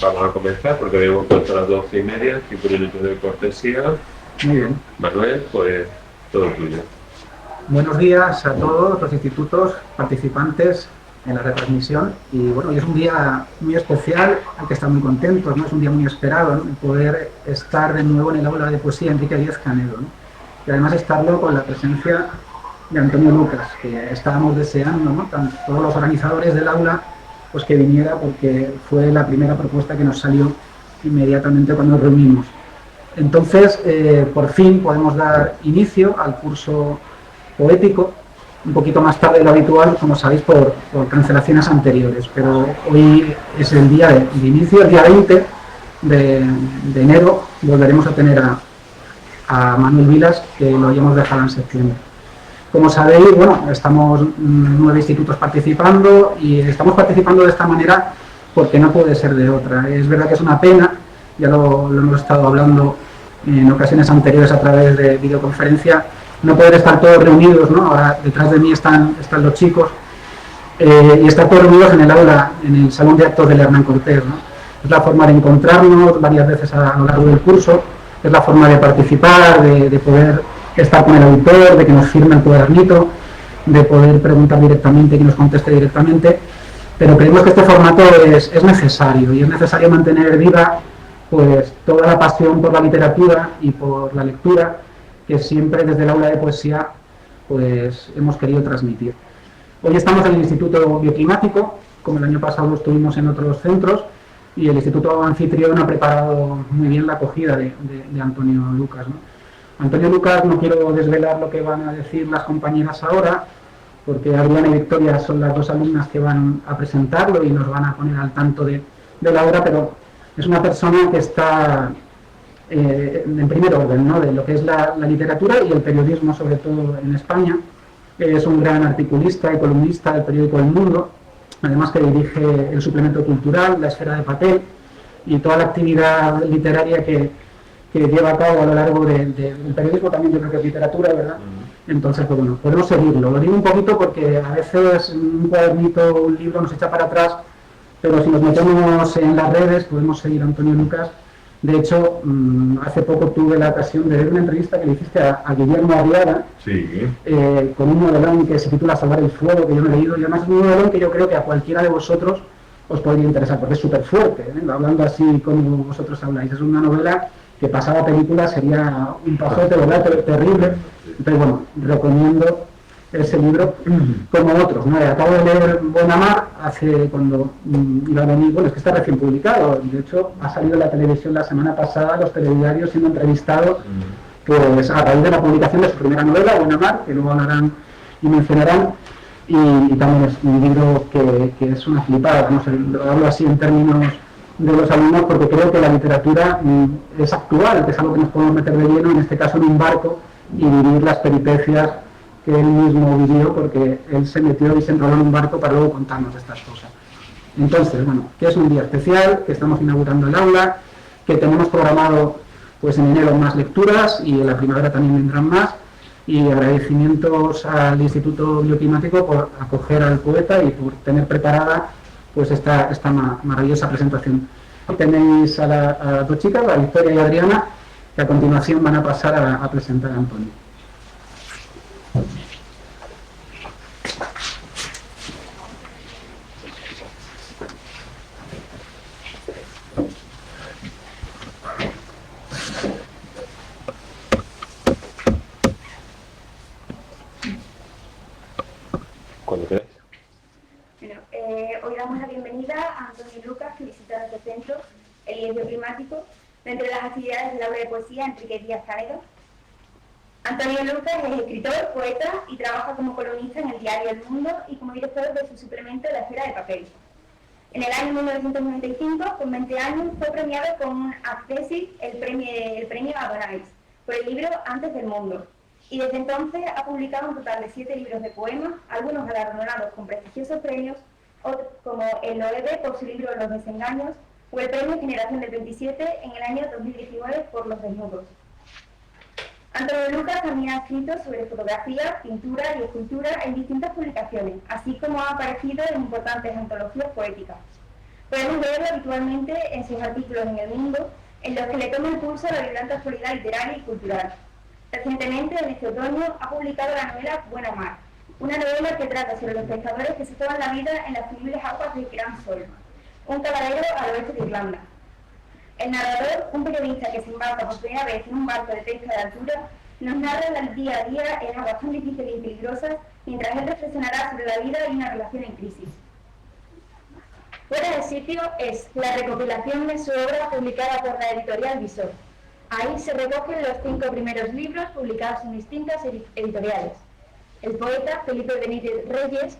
Vamos a comenzar porque habíamos puesto a las 12:30, 5 minutos de cortesía. Muy bien. Manuel, pues todo tuyo. Buenos días a todos los institutos participantes en la retransmisión. Y bueno, hoy es un día muy especial, al que estamos muy contentos, ¿no? Es un día muy esperado, ¿no? Poder estar de nuevo en el aula de poesía Enrique Díaz Canedo, ¿no? Y además estarlo con la presencia de Antonio Lucas, que estábamos deseando, ¿no? Todos los organizadores del aula, pues que viniera, porque fue la primera propuesta que nos salió inmediatamente cuando nos reunimos. Entonces, por fin podemos dar inicio al curso poético, un poquito más tarde de lo habitual, como sabéis, por cancelaciones anteriores, pero hoy es el día de inicio, el día 20 de enero, volveremos a tener a Manuel Vilas, que lo habíamos dejado en septiembre. Como sabéis, bueno, estamos 9 institutos participando y estamos participando de esta manera porque no puede ser de otra. Es verdad que es una pena, ya lo hemos estado hablando en ocasiones anteriores a través de videoconferencia, no poder estar todos reunidos, ¿no? Ahora detrás de mí están los chicos, y estar todos reunidos en el aula, en el salón de actos del Hernán Cortés, ¿no? Es la forma de encontrarnos varias veces a lo largo del curso, es la forma de participar, de poder estar con el autor, de que nos firme el cuadernito, de poder preguntar directamente, que nos conteste directamente, pero creemos que este formato es necesario, y es necesario mantener viva pues toda la pasión por la literatura y por la lectura que siempre desde el aula de poesía pues hemos querido transmitir. Hoy estamos en el Instituto Bioclimático, como el año pasado estuvimos en otros centros, y el Instituto Anfitrión ha preparado muy bien la acogida de Antonio Lucas, ¿no? Antonio Lucas, no quiero desvelar lo que van a decir las compañeras ahora, porque Adriana y Victoria son las dos alumnas que van a presentarlo y nos van a poner al tanto de la obra, pero es una persona que está en primer orden, ¿no? De lo que es la literatura y el periodismo, sobre todo en España. Es un gran articulista y columnista del periódico El Mundo, además que dirige el suplemento cultural, La Esfera de Papel, y toda la actividad literaria que lleva a cabo a lo largo del periodismo. También yo creo que es literatura, ¿verdad? Entonces, pues bueno, podemos seguirlo. Lo digo un poquito porque a veces un cuadernito, un libro nos echa para atrás, pero si nos metemos en las redes podemos seguir a Antonio Lucas. De hecho, hace poco tuve la ocasión de ver una entrevista que le hiciste a Guillermo Arriaga, Sí. con un novelón que se titula Salvar el Fuego, que yo no he leído, y además es un novelón que yo creo que a cualquiera de vosotros os podría interesar, porque es súper fuerte, hablando así como vosotros habláis. Es una novela que pasada película sería un pajote, ¿verdad? Terrible. Entonces, bueno, recomiendo ese libro como otros, ¿no? Acabo de leer Bonamar cuando iba a venir, bueno, es que está recién publicado, de hecho ha salido en la televisión la semana pasada, los telediarios siendo entrevistados pues a raíz de la publicación de su primera novela, Bonamar, que luego hablarán y mencionarán, y también es un libro que es una flipada, no sé, lo hablo así en términos de los alumnos porque creo que la literatura es actual, que es algo que nos podemos meter de lleno, en este caso en un barco, y vivir las peripecias que él mismo vivió, porque él se metió y se enroló en un barco para luego contarnos estas cosas. Entonces, bueno, que es un día especial, que estamos inaugurando el aula, que tenemos programado pues en enero más lecturas y en la primavera también vendrán más, y agradecimientos al Instituto Bioclimático por acoger al poeta y por tener preparada pues esta maravillosa presentación. Tenéis a las dos chicas, a Victoria y a Adriana, que a continuación van a pasar a presentar a Antonio. Cuando queráis. Bueno, hoy damos la bienvenida a Antonio Lucas, que visita nuestro centro, el IES Bioclimático, dentro de las actividades del aula de poesía Enrique Díaz Canedo. Antonio Lucas es escritor, poeta y trabaja como columnista en el diario El Mundo y como director de su suplemento La Esfera de Papel. En el año 1995, con 20 años, fue premiado con un accesit, el premio Adonais, por el libro Antes del Mundo. Y desde entonces ha publicado un total de 7 libros de poemas, algunos galardonados con prestigiosos premios, otros como el Loewe por su libro Los Desengaños, o el premio Generación del 27 en el año 2019 por Los Desnudos. Antonio Lucas también ha escrito sobre fotografía, pintura y escultura en distintas publicaciones, así como ha aparecido en importantes antologías poéticas. Podemos verlo habitualmente en sus artículos en El Mundo, en los que le toma el pulso a la vibrante actualidad literaria y cultural. Recientemente, en este otoño, ha publicado la novela Buena Mar, una novela que trata sobre los pescadores que se toman la vida en las temibles aguas del Gran Sol, un caladero al oeste de Irlanda. El narrador, un periodista que se embarca por primera vez en un barco de pesca de altura, nos narra el día a día en aguas tan difíciles y peligrosas, mientras él reflexionará sobre la vida y una relación en crisis. Fuera de sitio es la recopilación de su obra publicada por la editorial Visor. Ahí se recogen los 5 primeros libros publicados en distintas editoriales. El poeta Felipe Benítez Reyes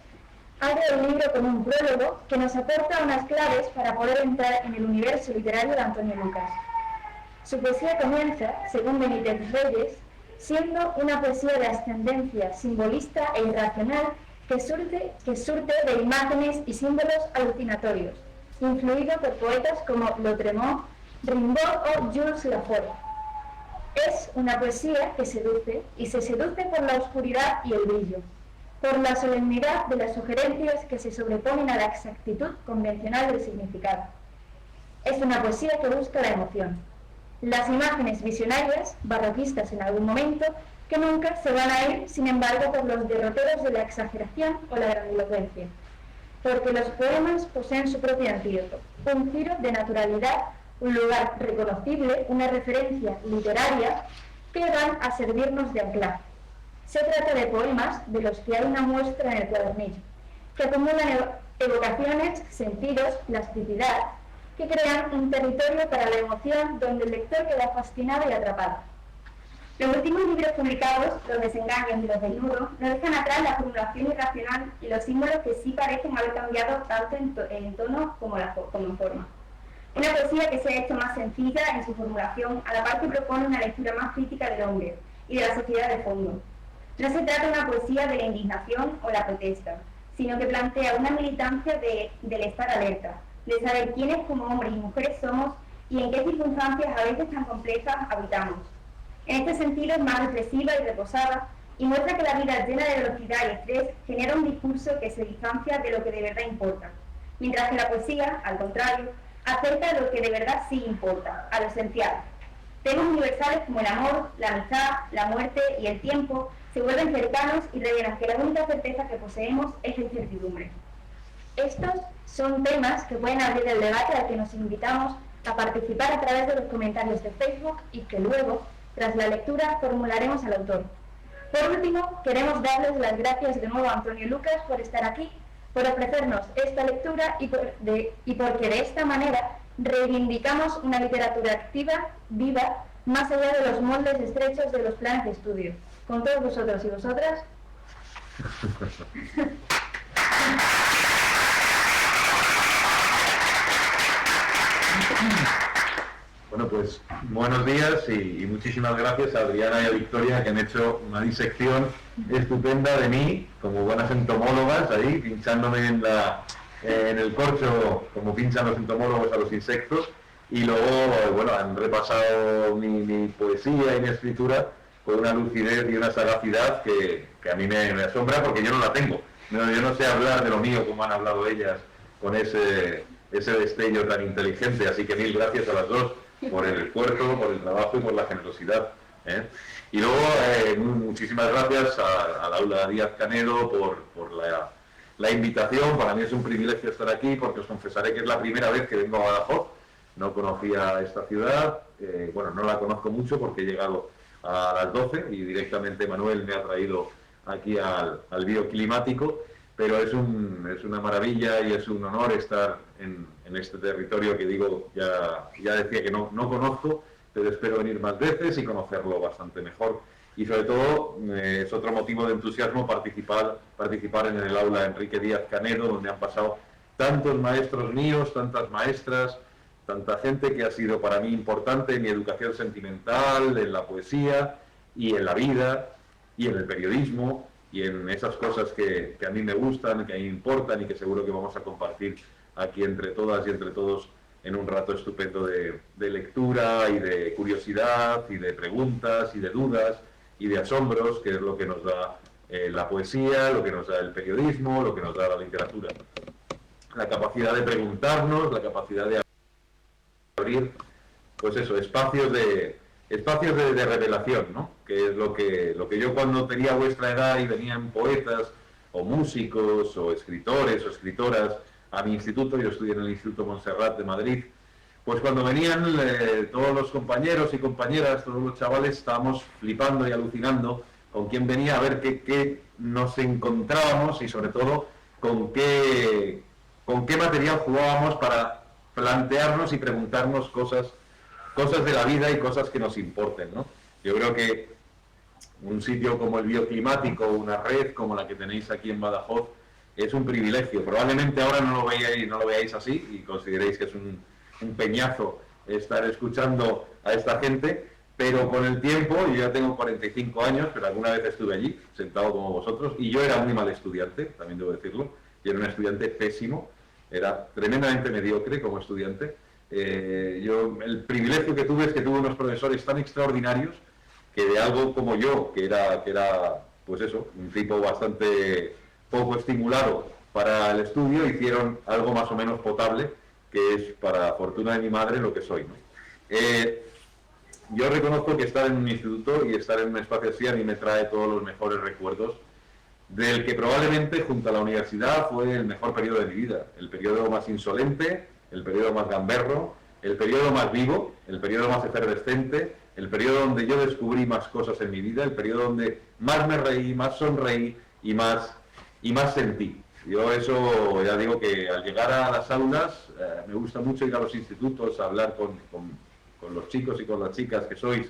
abre el libro con un prólogo que nos aporta unas claves para poder entrar en el universo literario de Antonio Lucas. Su poesía comienza, según Benítez Reyes, siendo una poesía de ascendencia simbolista e irracional que surte de imágenes y símbolos alucinatorios, influido por poetas como Lautréamont, Rimbaud o Jules Lafont. Es una poesía que seduce, y se seduce por la oscuridad y el brillo, por la solemnidad de las sugerencias que se sobreponen a la exactitud convencional del significado. Es una poesía que busca la emoción. Las imágenes visionarias, barroquistas en algún momento, que nunca se van a ir, sin embargo, por los derroteros de la exageración o la grandilocuencia. Porque los poemas poseen su propio antídoto, un giro de naturalidad, un lugar reconocible, una referencia literaria que van a servirnos de anclaje. Se trata de poemas de los que hay una muestra en el cuadernillo, que acumulan evocaciones, sentidos, plasticidad, que crean un territorio para la emoción donde el lector queda fascinado y atrapado. Los últimos libros publicados, Los desengaños y Los desnudos, nos dejan atrás la formulación irracional y los símbolos que sí parecen haber cambiado tanto en tono como en forma. Una poesía que se ha hecho más sencilla en su formulación, a la par que propone una lectura más crítica del hombre y de la sociedad de fondo. No se trata de una poesía de la indignación o la protesta, sino que plantea una militancia del estar alerta, de saber quiénes como hombres y mujeres somos y en qué circunstancias a veces tan complejas habitamos. En este sentido es más reflexiva y reposada y muestra que la vida llena de velocidad y estrés genera un discurso que se distancia de lo que de verdad importa, mientras que la poesía, al contrario, acerca a lo que de verdad sí importa, a lo esencial. Temas universales como el amor, la amistad, la muerte y el tiempo se vuelven cercanos y revelan que la única certeza que poseemos es la incertidumbre. Estos son temas que pueden abrir el debate al que nos invitamos a participar a través de los comentarios de Facebook y que luego, tras la lectura, formularemos al autor. Por último, queremos darles las gracias de nuevo a Antonio Lucas por estar aquí, por ofrecernos esta lectura y porque de esta manera reivindicamos una literatura activa, viva, más allá de los moldes estrechos de los planes de estudio. Con todos vosotros y vosotras. Bueno, pues buenos días y muchísimas gracias a Adriana y a Victoria, que han hecho una disección estupenda de mí, como buenas entomólogas, ahí pinchándome en el corcho, como pinchan los entomólogos a los insectos, y luego, bueno, han repasado mi poesía y mi escritura con una lucidez y una sagacidad que a mí me asombra, porque yo no la tengo. No, yo no sé hablar de lo mío como han hablado ellas, con ese destello tan inteligente, así que mil gracias a las dos por el esfuerzo, por el trabajo y por la generosidad. Y luego, muchísimas gracias a Laura Díaz Canedo por la invitación. Para mí es un privilegio estar aquí, porque os confesaré que es la primera vez que vengo a Badajoz. No conocía esta ciudad, bueno, no la conozco mucho porque he llegado a las 12 y directamente Manuel me ha traído aquí al bioclimático, pero es una maravilla y es un honor estar en este territorio que digo, ya decía que no conozco, pero espero venir más veces y conocerlo bastante mejor. Y sobre todo es otro motivo de entusiasmo participar en el aula Enrique Díaz Canedo, donde han pasado tantos maestros míos, tantas maestras, tanta gente que ha sido para mí importante en mi educación sentimental, en la poesía y en la vida y en el periodismo y en esas cosas que a mí me gustan, que a mí me importan y que seguro que vamos a compartir aquí entre todas y entre todos en un rato estupendo de lectura y de curiosidad y de preguntas y de dudas y de asombros, que es lo que nos da la poesía, lo que nos da el periodismo, lo que nos da la literatura. la capacidad de preguntarnos, la capacidad de abrir, pues eso, espacios de revelación, ¿no? Que es lo que yo cuando tenía vuestra edad y venían poetas o músicos o escritores o escritoras a mi instituto, yo estudié en el Instituto Montserrat de Madrid, pues cuando venían todos los compañeros y compañeras, todos los chavales, estábamos flipando y alucinando con quién venía, a ver qué nos encontrábamos y sobre todo con qué material jugábamos para plantearnos y preguntarnos cosas de la vida y cosas que nos importen, ¿no? Yo creo que un sitio como el Bioclimático, una red como la que tenéis aquí en Badajoz, es un privilegio. Probablemente ahora no lo veáis así y consideréis que es un peñazo estar escuchando a esta gente, pero con el tiempo, yo ya tengo 45 años, pero alguna vez estuve allí, sentado como vosotros, y yo era muy mal estudiante, también debo decirlo, yo era un estudiante pésimo, era tremendamente mediocre como estudiante. El privilegio que tuve es que tuve unos profesores tan extraordinarios que de algo como yo, que era pues eso, un tipo bastante poco estimulado para el estudio, hicieron algo más o menos potable, que es, para fortuna de mi madre, lo que soy, ¿no? Yo reconozco que estar en un instituto y estar en un espacio así a mí me trae todos los mejores recuerdos del que probablemente junto a la universidad fue el mejor periodo de mi vida, el periodo más insolente, el periodo más gamberro, el periodo más vivo, el periodo más efervescente, el periodo donde yo descubrí más cosas en mi vida, el periodo donde más me reí, más sonreí y más sentí. Yo eso, ya digo que al llegar a las aulas, me gusta mucho ir a los institutos a hablar con los chicos y con las chicas que sois,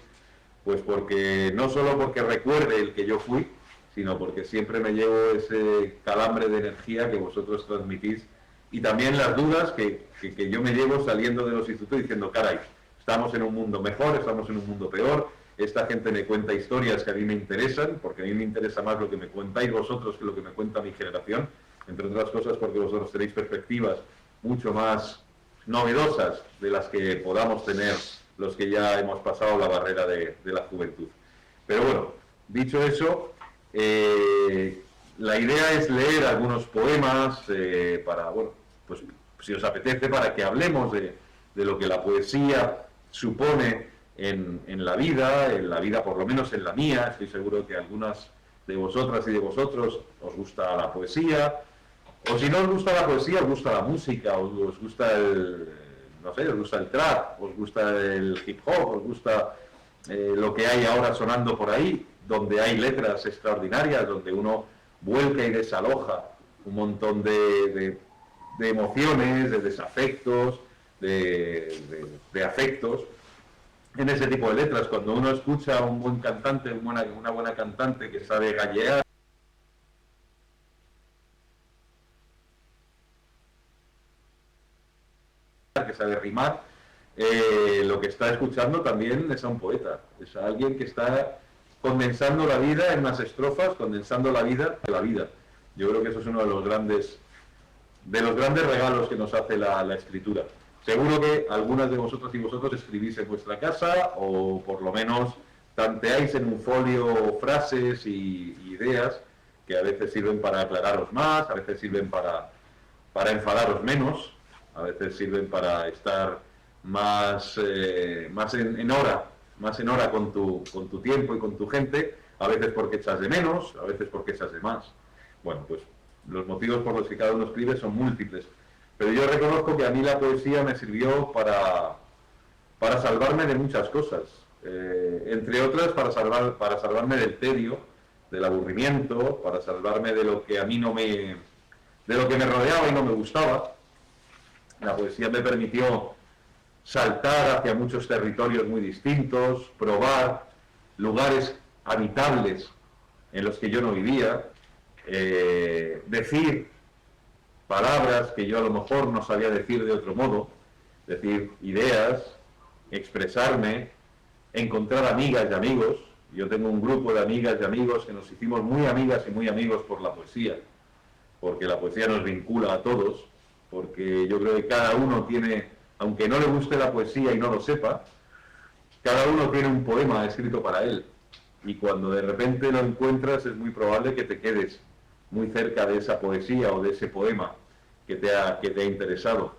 pues porque no solo porque recuerde el que yo fui, sino porque siempre me llevo ese calambre de energía que vosotros transmitís y también las dudas que yo me llevo saliendo de los institutos diciendo, caray, estamos en un mundo mejor, estamos en un mundo peor, esta gente me cuenta historias que a mí me interesan, porque a mí me interesa más lo que me cuentáis vosotros que lo que me cuenta mi generación, entre otras cosas porque vosotros tenéis perspectivas mucho más novedosas de las que podamos tener los que ya hemos pasado la barrera de la juventud. Pero bueno, dicho eso, la idea es leer algunos poemas para, bueno, pues si os apetece, para que hablemos de lo que la poesía supone en la vida, por lo menos en la mía. Estoy seguro que a algunas de vosotras y de vosotros os gusta la poesía, o si no os gusta la poesía, os gusta la música, os gusta os gusta el trap, os gusta el hip hop, os gusta lo que hay ahora sonando por ahí, donde hay letras extraordinarias, donde uno vuelca y desaloja un montón de emociones, de desafectos, de afectos, en ese tipo de letras. Cuando uno escucha a un buen cantante, una buena cantante que sabe gallear, que sabe rimar, lo que está escuchando también es a un poeta, es a alguien que está condensando la vida en unas estrofas, condensando la vida de la vida. Yo creo que eso es uno de los grandes regalos que nos hace la escritura. Seguro que algunas de vosotras y vosotros escribís en vuestra casa, o por lo menos tanteáis en un folio frases y ideas que a veces sirven para aclararos más, a veces sirven para enfadaros menos, a veces sirven para estar más en hora con tu tiempo y con tu gente, a veces porque echas de menos, a veces porque echas de más. Bueno, pues los motivos por los que cada uno escribe son múltiples, pero yo reconozco que a mí la poesía me sirvió para salvarme de muchas cosas, entre otras para salvarme del tedio, del aburrimiento, para salvarme de lo que a mí de lo que me rodeaba y no me gustaba. La poesía me permitió saltar hacia muchos territorios muy distintos, probar lugares habitables en los que yo no vivía, decir palabras que yo a lo mejor no sabía decir de otro modo, decir ideas, expresarme, encontrar amigas y amigos. Yo tengo un grupo de amigas y amigos que nos hicimos muy amigas y muy amigos por la poesía, porque la poesía nos vincula a todos, porque yo creo que cada uno tiene, aunque no le guste la poesía y no lo sepa, cada uno tiene un poema escrito para él, y cuando de repente lo encuentras es muy probable que te quedes muy cerca de esa poesía o de ese poema te ha interesado.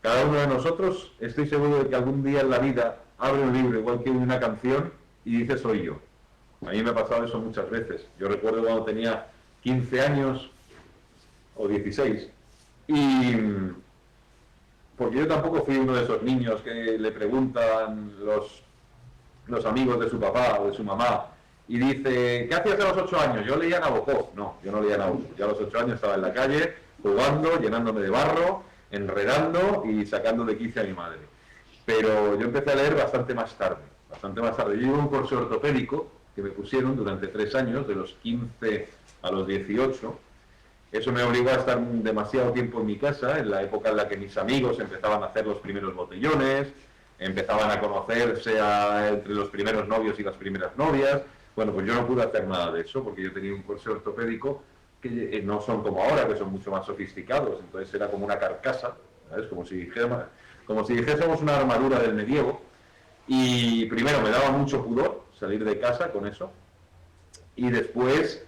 Cada uno de nosotros, estoy seguro de que algún día en la vida abre un libro igual que una canción y dice soy yo. A mí me ha pasado eso muchas veces. Yo recuerdo cuando tenía 15 años o 16 y porque yo tampoco fui uno de esos niños que le preguntan los amigos de su papá o de su mamá y dice, ¿qué hacías a los 8 años? Yo leía Nabokov. No, yo no leía Nabokov. Yo a los 8 años estaba en la calle jugando, llenándome de barro, enredando y sacando de quicio a mi madre. Pero yo empecé a leer bastante más tarde. Yo llevo un curso ortopédico que me pusieron durante 3 años, de los 15 a los 18. Eso me obligó a estar demasiado tiempo en mi casa, en la época en la que mis amigos empezaban a hacer los primeros botellones, empezaban a conocerse entre los primeros novios y las primeras novias. Bueno, pues yo no pude hacer nada de eso porque yo tenía un curso ortopédico que no son como ahora, que son mucho más sofisticados. Entonces era como una carcasa, ¿sabes? Como si dijésemos una armadura del medievo. Y primero me daba mucho pudor salir de casa con eso. Y después,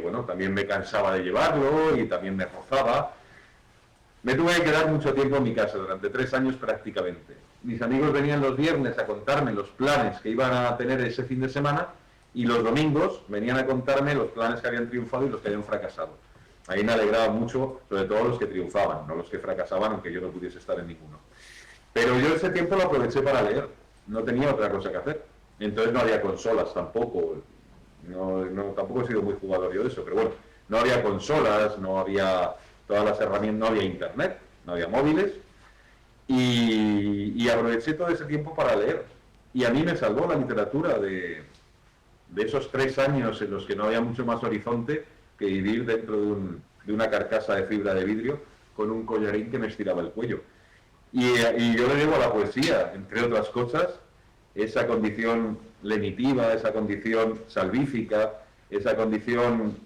bueno, también me cansaba de llevarlo y también me rozaba. Me tuve que quedar mucho tiempo en mi casa, durante 3 años prácticamente. Mis amigos venían los viernes a contarme los planes que iban a tener ese fin de semana y los domingos venían a contarme los planes que habían triunfado y los que habían fracasado. Ahí me alegraba mucho, sobre todo los que triunfaban, no los que fracasaban, aunque yo no pudiese estar en ninguno. Pero yo ese tiempo lo aproveché para leer, no tenía otra cosa que hacer. Entonces no había consolas tampoco, tampoco he sido muy jugador yo de eso, pero bueno, no había consolas, no había todas las herramientas, no había internet, no había móviles, y aproveché todo ese tiempo para leer. Y a mí me salvó la literatura de esos 3 años en los que no había mucho más horizonte que vivir dentro de una carcasa de fibra de vidrio con un collarín que me estiraba el cuello. Y yo le debo a la poesía, entre otras cosas, esa condición lenitiva, esa condición salvífica, esa condición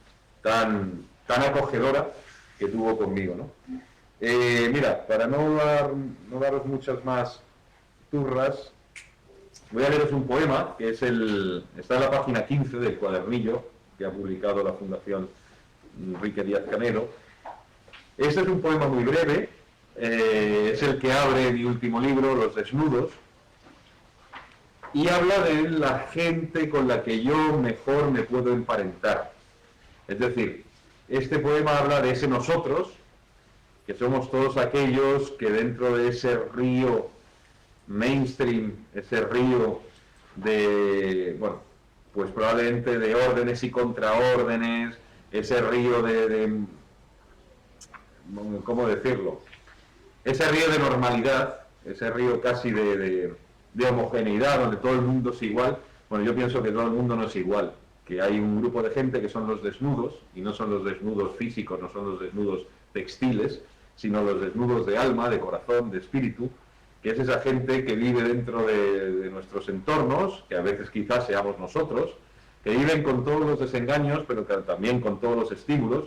tan acogedora que tuvo conmigo, ¿no? Mira, para no daros muchas más turras, voy a leeros un poema que está en la página 15 del cuadernillo que ha publicado la Fundación Enrique Díaz Canedo. Este es un poema muy breve, es el que abre mi último libro, Los Desnudos, y habla de la gente con la que yo mejor me puedo emparentar. Es decir, este poema habla de ese nosotros, que somos todos aquellos que dentro de ese río mainstream, ese río de, bueno, pues probablemente de órdenes y contraórdenes, ese río de ¿cómo decirlo? Ese río de normalidad, ese río casi de homogeneidad, donde todo el mundo es igual. Bueno, yo pienso que todo el mundo no es igual, que hay un grupo de gente que son los desnudos, y no son los desnudos físicos, no son los desnudos textiles, sino los desnudos de alma, de corazón, de espíritu, que es esa gente que vive dentro de nuestros entornos, que a veces quizás seamos nosotros, que viven con todos los desengaños, pero que también con todos los estímulos,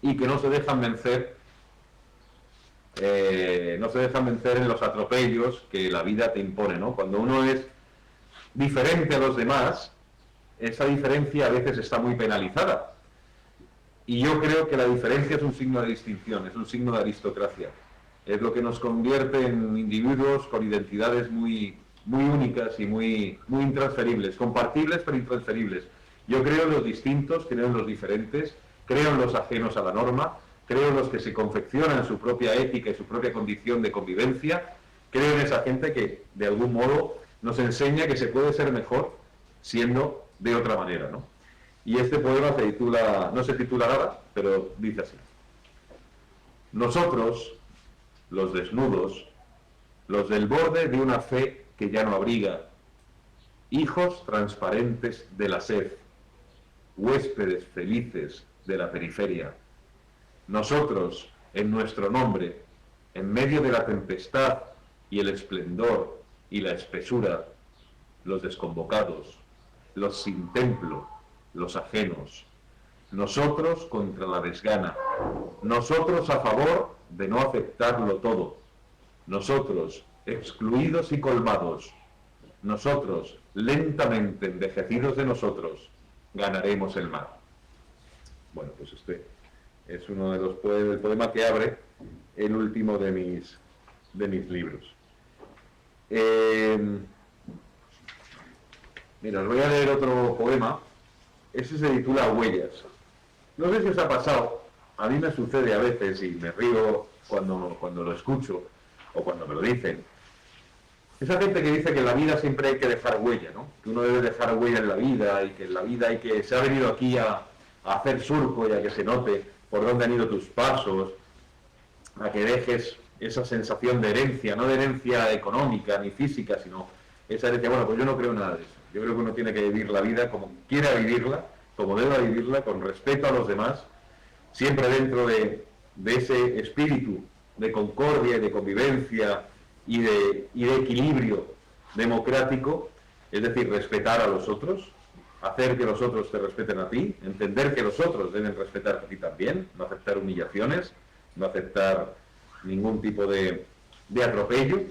y que no se dejan vencer en los atropellos que la vida te impone, ¿no? Cuando uno es diferente a los demás, esa diferencia a veces está muy penalizada. Y yo creo que la diferencia es un signo de distinción, es un signo de aristocracia. Es lo que nos convierte en individuos con identidades muy únicas y muy intransferibles, compartibles pero intransferibles. Yo creo en los distintos, creo en los diferentes, creo en los ajenos a la norma, creo en los que se confeccionan su propia ética y su propia condición de convivencia, creo en esa gente que de algún modo nos enseña que se puede ser mejor siendo de otra manera, ¿no? Y este poema no se titula nada, pero dice así: nosotros, los desnudos, los del borde de una fe que ya no abriga, hijos transparentes de la sed, huéspedes felices de la periferia. Nosotros, en nuestro nombre, en medio de la tempestad y el esplendor y la espesura, los desconvocados, los sin templo, los ajenos. Nosotros contra la desgana, nosotros a favor de no aceptarlo todo, nosotros excluidos y colmados, nosotros lentamente envejecidos de nosotros, ganaremos el mar. Bueno, pues este Es uno de los el poema que abre el último de mis libros. Mira, os voy a leer otro poema. Ese se titula Huellas. No sé si os ha pasado, a mí me sucede a veces y me río cuando lo escucho o cuando me lo dicen. Esa gente que dice que en la vida siempre hay que dejar huella, ¿no? Que uno debe dejar huella en la vida y que en la vida se ha venido aquí a hacer surco y a que se note por dónde han ido tus pasos, a que dejes esa sensación de herencia, no de herencia económica ni física, sino esa herencia. Bueno, pues yo no creo nada de eso. Yo creo que uno tiene que vivir la vida como quiera vivirla, como deba vivirla, con respeto a los demás, siempre dentro de ese espíritu de concordia y de convivencia y de equilibrio democrático, es decir, respetar a los otros, hacer que los otros te respeten a ti, entender que los otros deben respetarte a ti también, no aceptar humillaciones, no aceptar ningún tipo de atropello.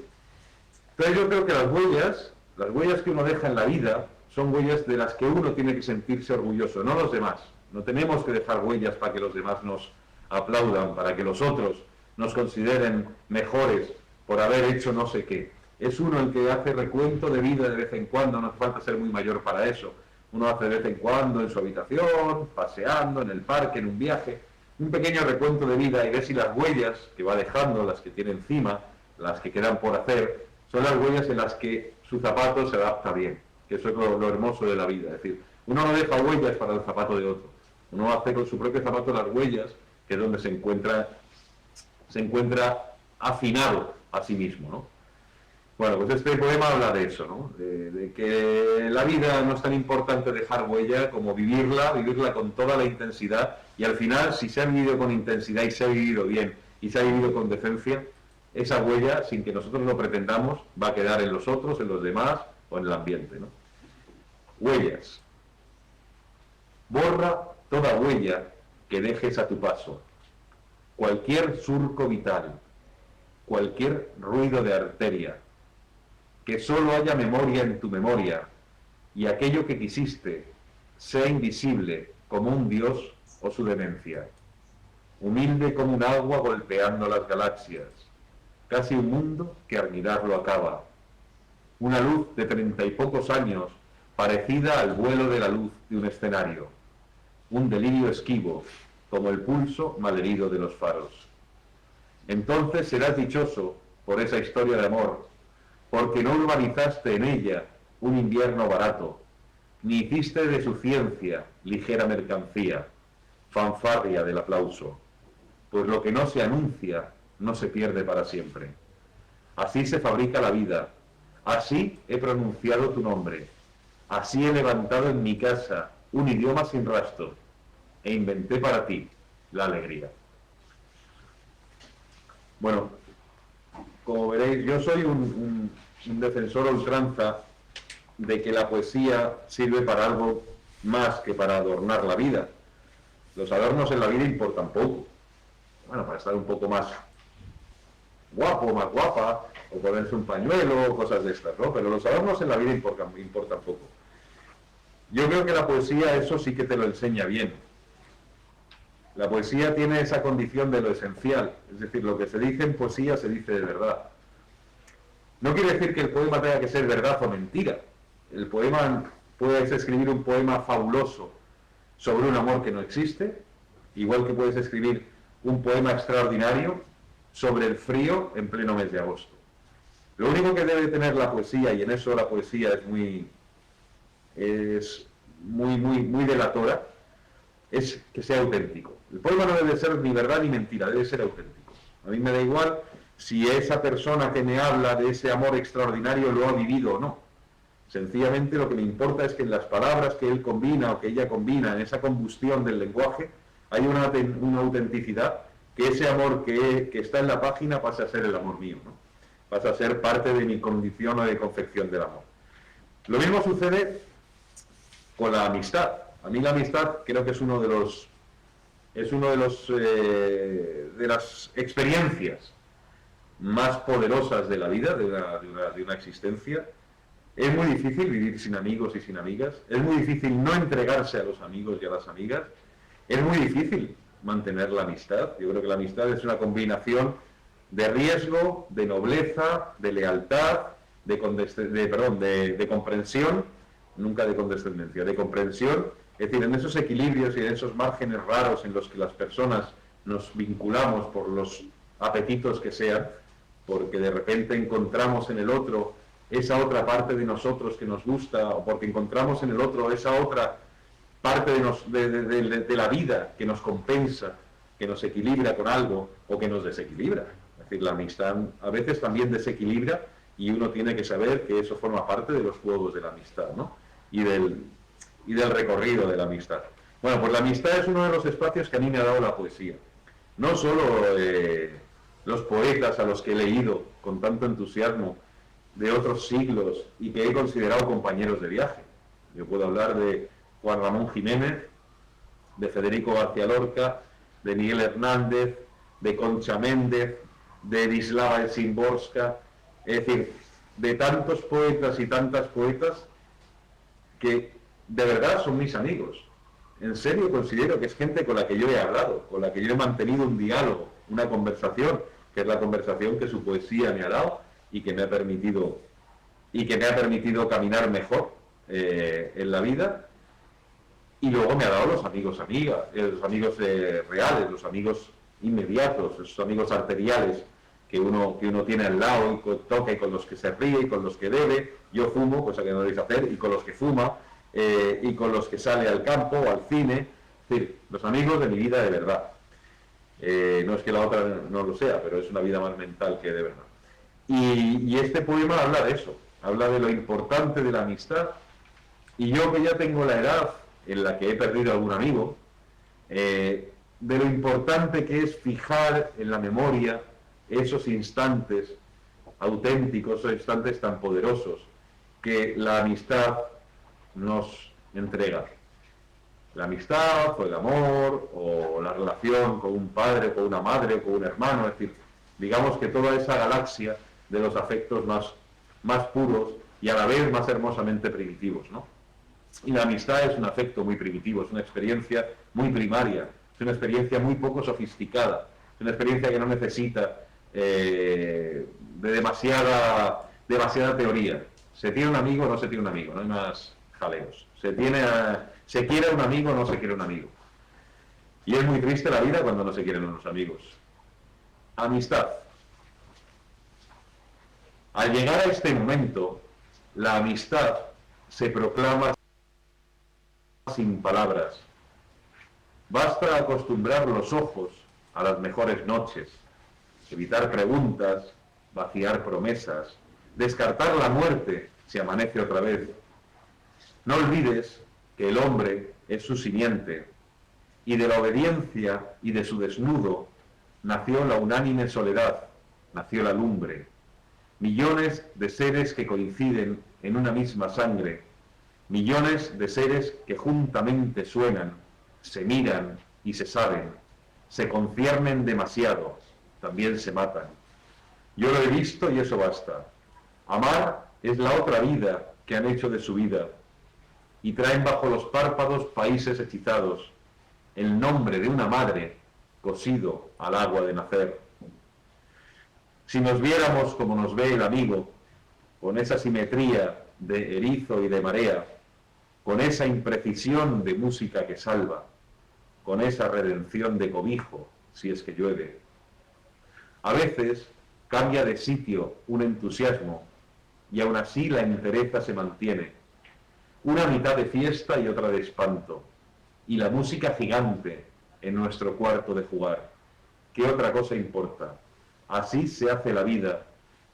Entonces yo creo que las huellas que uno deja en la vida son huellas de las que uno tiene que sentirse orgulloso, no los demás. No tenemos que dejar huellas para que los demás nos aplaudan, para que los otros nos consideren mejores por haber hecho no sé qué. Es uno el que hace recuento de vida de vez en cuando, no hace falta ser muy mayor para eso. Uno hace de vez en cuando en su habitación, paseando, en el parque, en un viaje, un pequeño recuento de vida y ve si las huellas que va dejando, las que tiene encima, las que quedan por hacer, son las huellas en las que su zapato se adapta bien, que eso es lo hermoso de la vida. Es decir, uno no deja huellas para el zapato de otro, uno hace con su propio zapato las huellas, que es donde se encuentra afinado a sí mismo, ¿no? Bueno, pues este poema habla de eso, ¿no? De que la vida no es tan importante dejar huella como vivirla con toda la intensidad, y al final, si se ha vivido con intensidad y se ha vivido bien y se ha vivido con decencia, esa huella, sin que nosotros lo pretendamos, va a quedar en los otros, en los demás o en el ambiente, ¿no? Huellas. Borra toda huella que dejes a tu paso, cualquier surco vital, cualquier ruido de arteria, que solo haya memoria en tu memoria, y aquello que quisiste sea invisible como un dios o su demencia, humilde como un agua golpeando las galaxias, casi un mundo que al mirarlo acaba, una luz de 30 y pocos años parecida al vuelo de la luz de un escenario, un delirio esquivo como el pulso malherido de los faros. Entonces serás dichoso por esa historia de amor, porque no urbanizaste en ella un invierno barato, ni hiciste de su ciencia ligera mercancía, fanfarria del aplauso, pues lo que no se anuncia no se pierde para siempre. Así se fabrica la vida, así he pronunciado tu nombre, así he levantado en mi casa un idioma sin rastro, e inventé para ti la alegría. Bueno, como veréis, yo soy un defensor a ultranza de que la poesía sirve para algo más que para adornar la vida. Los adornos en la vida importan poco. Bueno, para estar un poco más guapo, más guapa, o ponerse un pañuelo, o cosas de estas, ¿no? Pero los adornos en la vida importan poco. Yo creo que la poesía eso sí que te lo enseña bien. La poesía tiene esa condición de lo esencial, es decir, lo que se dice en poesía se dice de verdad. No quiere decir que el poema tenga que ser verdad o mentira. El poema, puedes escribir un poema fabuloso sobre un amor que no existe, igual que puedes escribir un poema extraordinario sobre el frío en pleno mes de agosto. Lo único que debe tener la poesía, y en eso la poesía es muy delatora, es que sea auténtico. El poema no debe ser ni verdad ni mentira, debe ser auténtico. A mí me da igual si esa persona que me habla de ese amor extraordinario lo ha vivido o no. Sencillamente lo que me importa es que en las palabras que él combina o que ella combina, en esa combustión del lenguaje, hay una autenticidad, que ese amor que está en la página pasa a ser el amor mío, ¿no? Pasa a ser parte de mi condición o de confección del amor. Lo mismo sucede con la amistad. A mí la amistad creo que es uno de las experiencias más poderosas de la vida, de una existencia. Es muy difícil vivir sin amigos y sin amigas, es muy difícil no entregarse a los amigos y a las amigas, es muy difícil mantener la amistad. Yo creo que la amistad es una combinación de riesgo, de nobleza, de lealtad, de comprensión, nunca de condescendencia, de comprensión. Es decir, en esos equilibrios y en esos márgenes raros en los que las personas nos vinculamos por los apetitos que sean, porque de repente encontramos en el otro esa otra parte de nosotros que nos gusta, o porque encontramos en el otro esa otra parte de la vida que nos compensa, que nos equilibra con algo o que nos desequilibra. Es decir, la amistad a veces también desequilibra y uno tiene que saber que eso forma parte de los juegos de la amistad, ¿no? Y del recorrido de la amistad. Bueno, pues la amistad es uno de los espacios que a mí me ha dado la poesía. No solo los poetas a los que he leído con tanto entusiasmo de otros siglos y que he considerado compañeros de viaje. Yo puedo hablar de Juan Ramón Jiménez, de Federico García Lorca, de Miguel Hernández, de Concha Méndez, de Wisława Szymborska, es decir, de tantos poetas y tantas poetas que de verdad son mis amigos. En serio considero que es gente con la que yo he hablado, con la que yo he mantenido un diálogo, una conversación, que es la conversación que su poesía me ha dado y que me ha permitido caminar mejor en la vida. Y luego me ha dado los amigos los amigos reales, los amigos inmediatos, esos amigos arteriales que uno tiene al lado y toca y con los que se ríe y con los que bebe. Yo fumo, cosa que no debéis hacer, y con los que fuma, y con los que sale al campo o al cine. Es decir, los amigos de mi vida de verdad. No es que la otra no lo sea, pero es una vida más mental que de verdad. Y este poema habla de eso, habla de lo importante de la amistad. Y yo, que ya tengo la edad en la que he perdido algún amigo, de lo importante que es fijar en la memoria esos instantes auténticos, esos instantes tan poderosos que la amistad nos entrega. La amistad, o el amor, o la relación con un padre, con una madre, con un hermano, es decir, digamos que toda esa galaxia de los afectos más puros y a la vez más hermosamente primitivos, ¿no? Y la amistad es un afecto muy primitivo, es una experiencia muy primaria, es una experiencia muy poco sofisticada, es una experiencia que no necesita de demasiada teoría. Se tiene un amigo o no se tiene un amigo, no hay más jaleos. Se quiere a un amigo o no se quiere un amigo. Y es muy triste la vida cuando no se quieren unos amigos. Amistad. Al llegar a este momento, la amistad se proclama sin palabras. Basta acostumbrar los ojos a las mejores noches, evitar preguntas, vaciar promesas, descartar la muerte si amanece otra vez. No olvides que el hombre es su simiente, y de la obediencia y de su desnudo nació la unánime soledad, nació la lumbre. Millones de seres que coinciden en una misma sangre, millones de seres que juntamente suenan, se miran y se saben, se conciernen demasiado, también se matan. Yo lo he visto y eso basta. Amar es la otra vida que han hecho de su vida, y traen bajo los párpados países hechizados, el nombre de una madre cosido al agua de nacer. Si nos viéramos como nos ve el amigo, con esa simetría de erizo y de marea, con esa imprecisión de música que salva, con esa redención de cobijo, si es que llueve. A veces cambia de sitio un entusiasmo, y aún así la entereza se mantiene. Una mitad de fiesta y otra de espanto, y la música gigante en nuestro cuarto de jugar. ¿Qué otra cosa importa? Así se hace la vida,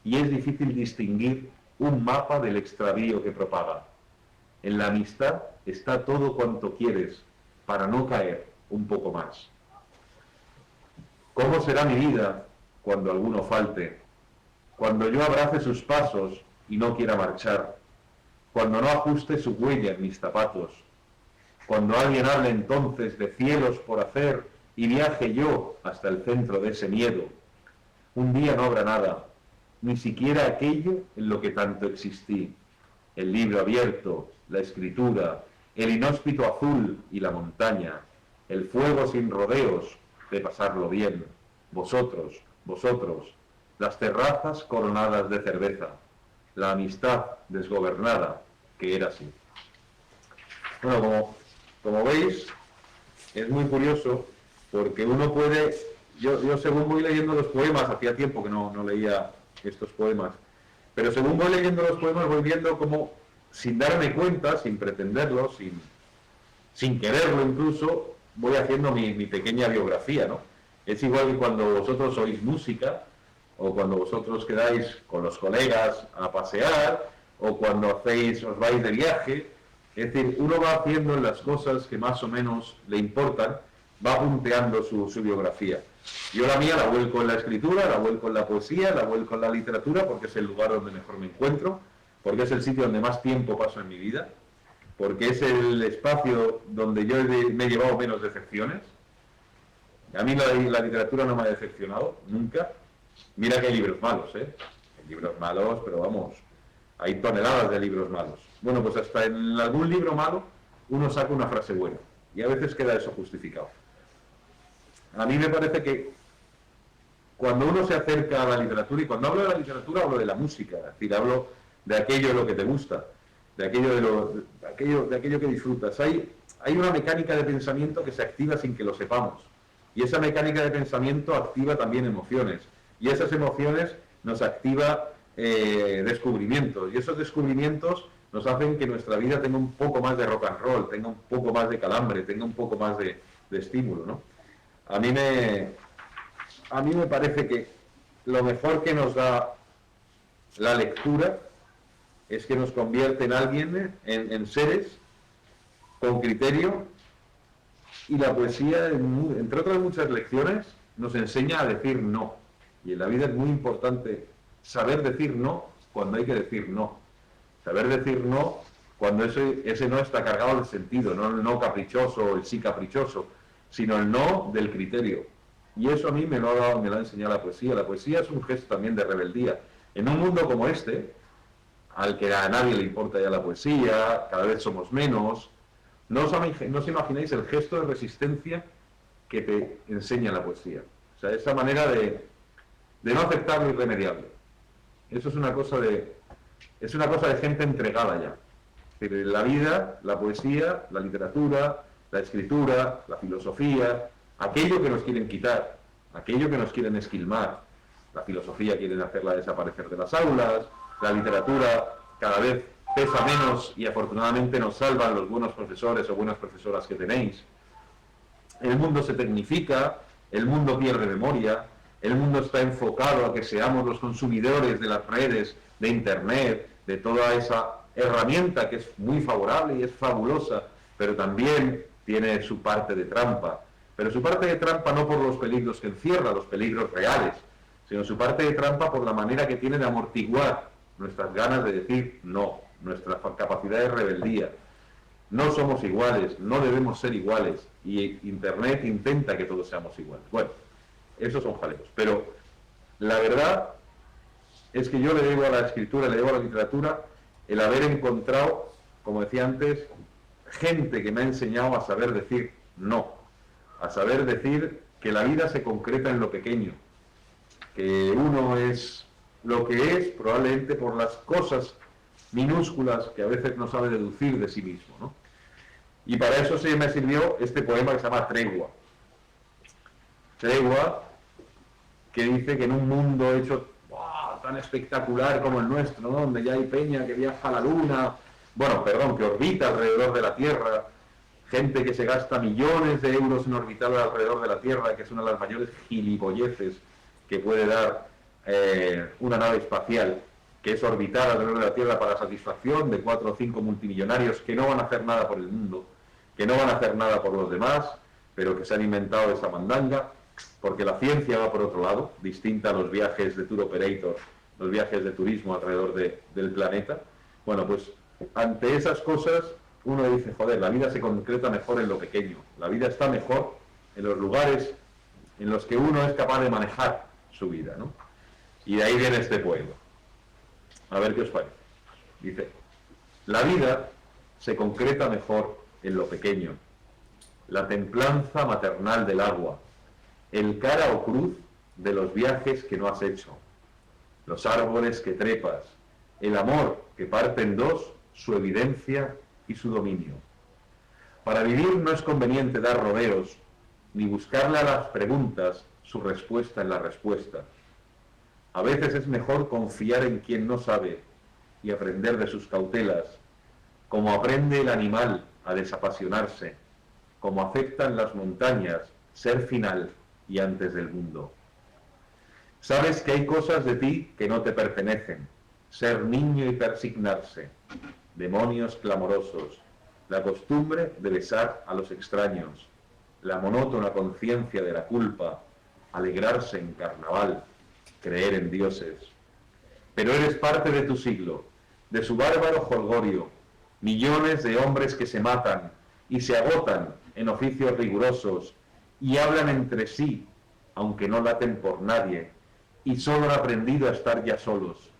y es difícil distinguir un mapa del extravío que propaga. En la amistad está todo cuanto quieres, para no caer un poco más. ¿Cómo será mi vida cuando alguno falte? Cuando yo abrace sus pasos y no quiera marchar. Cuando no ajuste su huella en mis zapatos. Cuando alguien hable entonces de cielos por hacer y viaje yo hasta el centro de ese miedo. Un día no habrá nada, ni siquiera aquello en lo que tanto existí. El libro abierto, la escritura, el inhóspito azul y la montaña, el fuego sin rodeos de pasarlo bien, vosotros, las terrazas coronadas de cerveza, la amistad desgobernada, que era así. Bueno, como veis, es muy curioso, porque uno puede, yo según voy leyendo los poemas, hacía tiempo que no leía estos poemas, pero según voy leyendo los poemas voy viendo como, sin darme cuenta, sin pretenderlo, sin quererlo incluso, voy haciendo mi pequeña biografía, ¿no? Es igual que cuando vosotros oís música, o cuando vosotros quedáis con los colegas a pasear, o cuando os vais de viaje. Es decir, uno va haciendo en las cosas que más o menos le importan, va punteando su biografía. Yo la mía la vuelco en la escritura, la vuelco en la poesía, la vuelco en la literatura, porque es el lugar donde mejor me encuentro, porque es el sitio donde más tiempo paso en mi vida, porque es el espacio donde yo me he llevado menos decepciones. A mí la literatura no me ha decepcionado, nunca. Mira que hay libros malos, Hay libros malos, pero vamos, hay toneladas de libros malos. Bueno, pues hasta en algún libro malo uno saca una frase buena, y a veces queda eso justificado. A mí me parece que cuando uno se acerca a la literatura, y cuando hablo de la literatura hablo de la música, es decir, hablo de aquello de lo que te gusta, de aquello que disfrutas. Hay una mecánica de pensamiento que se activa sin que lo sepamos, y esa mecánica de pensamiento activa también emociones, y esas emociones nos activa descubrimientos, y esos descubrimientos nos hacen que nuestra vida tenga un poco más de rock and roll, tenga un poco más de calambre, tenga un poco más de estímulo, ¿no? A mí me parece que lo mejor que nos da la lectura es que nos convierte en alguien, en seres con criterio, y la poesía, entre otras muchas lecciones, nos enseña a decir no. Y en la vida es muy importante saber decir no cuando hay que decir no. Saber decir no cuando ese no está cargado de sentido, no el no caprichoso, el sí caprichoso, sino el no del criterio. Y eso a mí me lo ha enseñado la poesía. La poesía es un gesto también de rebeldía. En un mundo como este, al que a nadie le importa ya la poesía, cada vez somos menos, no os imagináis el gesto de resistencia que te enseña la poesía. O sea, esa manera de no aceptar lo irremediable. Eso es una cosa de gente entregada ya. Es decir, la vida, la poesía, la literatura, la escritura, la filosofía, aquello que nos quieren quitar, aquello que nos quieren esquilmar. La filosofía quieren hacerla desaparecer de las aulas, la literatura cada vez pesa menos y afortunadamente nos salvan los buenos profesores o buenas profesoras que tenéis. El mundo se tecnifica, el mundo pierde memoria, el mundo está enfocado a que seamos los consumidores de las redes, de Internet, de toda esa herramienta que es muy favorable y es fabulosa, pero también tiene su parte de trampa. Pero su parte de trampa no por los peligros que encierra, los peligros reales, sino su parte de trampa por la manera que tiene de amortiguar nuestras ganas de decir no, nuestra capacidad de rebeldía. No somos iguales, no debemos ser iguales, y Internet intenta que todos seamos iguales. Bueno, esos son jaleos, pero la verdad es que yo le debo a la escritura, le debo a la literatura el haber encontrado, como decía antes, gente que me ha enseñado a saber decir no, a saber decir que la vida se concreta en lo pequeño, que uno es lo que es probablemente por las cosas minúsculas que a veces no sabe deducir de sí mismo, ¿no? Y para eso sí me sirvió este poema que se llama Tregua. Tregua, que dice que en un mundo hecho tan espectacular como el nuestro, ¿no? Donde ya hay peña que viaja a la luna, que orbita alrededor de la Tierra, gente que se gasta millones de euros en orbitar alrededor de la Tierra, que es una de las mayores gilipolleces que puede dar una nave espacial, que es orbitar alrededor de la Tierra para satisfacción de 4 o 5 multimillonarios que no van a hacer nada por el mundo, que no van a hacer nada por los demás, pero que se han inventado esa mandanga, porque la ciencia va por otro lado, distinta a los viajes de tour operator, los viajes de turismo alrededor del planeta. Bueno, pues ante esas cosas uno dice, joder, la vida se concreta mejor en lo pequeño, la vida está mejor en los lugares en los que uno es capaz de manejar su vida, ¿no? Y de ahí viene este poema. A ver qué os parece. Dice, la vida se concreta mejor en lo pequeño. la templanza maternal del agua, el cara o cruz de los viajes que no has hecho, los árboles que trepas, el amor que parte en dos, su evidencia y su dominio. Para vivir no es conveniente dar rodeos, ni buscarle a las preguntas su respuesta en la respuesta. A veces es mejor confiar en quien no sabe y aprender de sus cautelas, como aprende el animal a desapasionarse, como aceptan las montañas ser final y antes del mundo. Sabes que hay cosas de ti que no te pertenecen, ser niño y persignarse, demonios clamorosos, la costumbre de besar a los extraños, la monótona conciencia de la culpa, alegrarse en carnaval, creer en dioses. Pero eres parte de tu siglo, de su bárbaro jolgorio, millones de hombres que se matan y se agotan en oficios rigurosos y hablan entre sí, aunque no laten por nadie, y solo han aprendido a estar ya solos,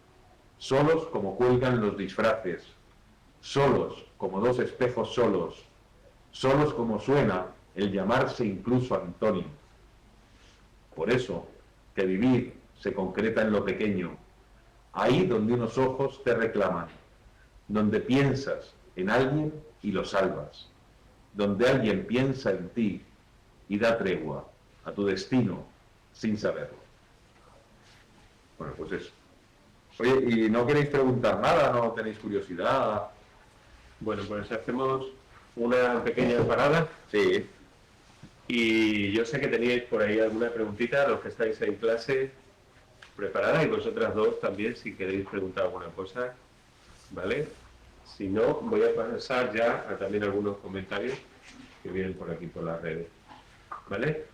solos como cuelgan los disfraces, solos como dos espejos solos, solos como suena el llamarse incluso Antonio. Por eso, que vivir se concreta en lo pequeño, ahí donde unos ojos te reclaman, donde piensas en alguien y lo salvas, donde alguien piensa en ti y da tregua a tu destino sin saberlo. Bueno, pues eso. Oye, ¿y no queréis preguntar nada? ¿No tenéis curiosidad? Bueno, pues hacemos una pequeña parada. Sí. Y yo sé que teníais por ahí alguna preguntita, los que estáis en clase preparada, y vosotras dos también, si queréis preguntar alguna cosa, ¿vale? Si no, voy a pasar ya a también algunos comentarios que vienen por aquí, por las redes, ¿vale?